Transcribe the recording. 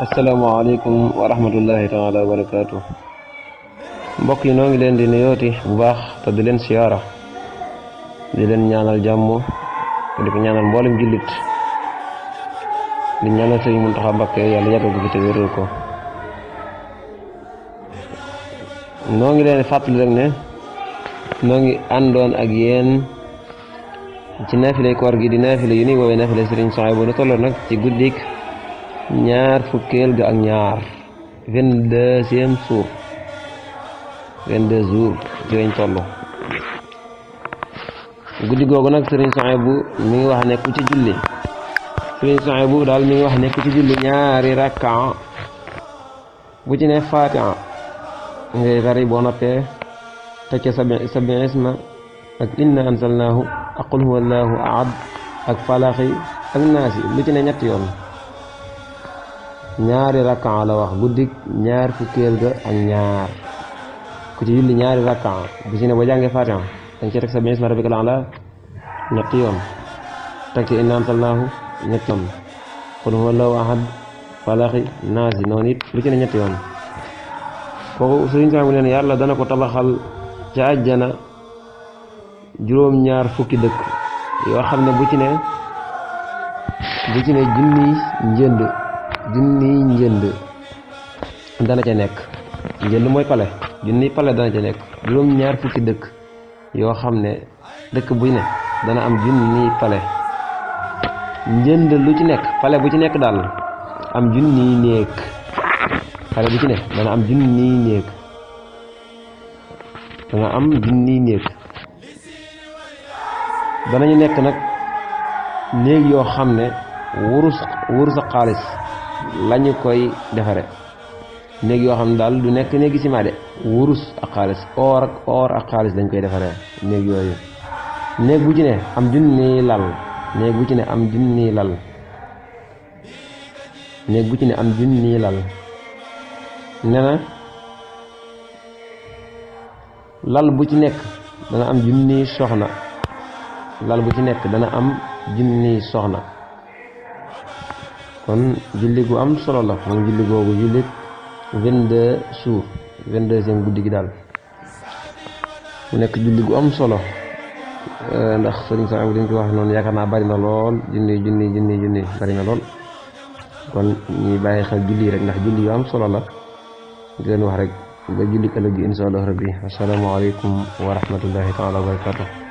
asalaamaaleykum wa rahmatullahi taala wa barakaatu. mbokk yi noo ngi leen di nuyooti bu baax te di leen siyaara di leen ñaanal jàmm te di ko ñaanal mboolem jullit di ñaanal Sëriñ Muntaxa Mbakke yàlla yàggal ko fi te wéral ko. noo ngi leen fàttali rek ne noo ngi àndoon ak yéen ci naafilay koor gi di naafila yu ñuy woowee naafila Sëriñ Suhaybu nu tolloon nag ci guddik ñaar fukkeel ga ak ñaar 22e jour 22 jours ci lañ toll. guddi googu nag Sëriñ Suhaybu mi ngi wax ne ku ci julli Sëriñ Suhaybu daal mi ngi wax ne ku ci julli ñaari rakka bu ci ne Faatiha ngay tari boo noppee teg ca sabbi isma ak inna anzalnaahu ak qul huwa allahu ahad ak falaxi ak naasi lu ci ne ñetti yoon. ñaari rakka la wax guddik ñaar fukkeel ga ak ñaar ku ci julli ñaari rakka bu ci ne boo jàngee Faatiha danga ci teg sabbi isma rabbikal a'laa ñetti yoon teg ci inna anzalnaahu ñetti yoon qul huwa allahu ahad falaxi naasi noonu it lu ci ne ñetti yoon. kooku Sëriñ Suhaybu neen yàlla dana ko tabaxal ca àjjana juróom-ñaar fukki dëkk yoo xam ne bu ci ne junniy njënd dana ca nekk. njënd mooy pale junniy pale dana ca nekk juróom-ñaar fukki dëkk yoo xam ne dëkk bu ne dana am junniy pale. njënd lu ci nekk pale bu ci nekk daal am junniy néeg pale bu ci ne dana am junniy néeg dana am junniy néeg. danañu nekk nag néeg yoo xam ne wurus ak xaalis lañu koy defare. néeg yoo xam ne daal du nekk néegi ciment de wurus ak xaalis or ak xaalis lañ koy defare néeg yooyu. néeg bu ci ne am junniy lal néeg bu ci ne am junniy lal néeg bu ci ne am junniy lal. nee na lal bu ci nekk dana am junniy soxna lal bu ci nekk dana am junniy soxna. kon julli gu am solo la moom julli googu julli 22 jours 22e guddi gi daal mu nekk julli gu am solo ndax Sëriñ Suhaybu dañ ko wax noonu yaakaar naa bari na lool junni bari na lool. kon ñuy bàyyi xel julli rek ndax julli yu am solo la di leen wax rek ba julli ëllëg gi insha Allah rabbi. assalaamu aleykum wa rahmatullahi taala wa barakatuh.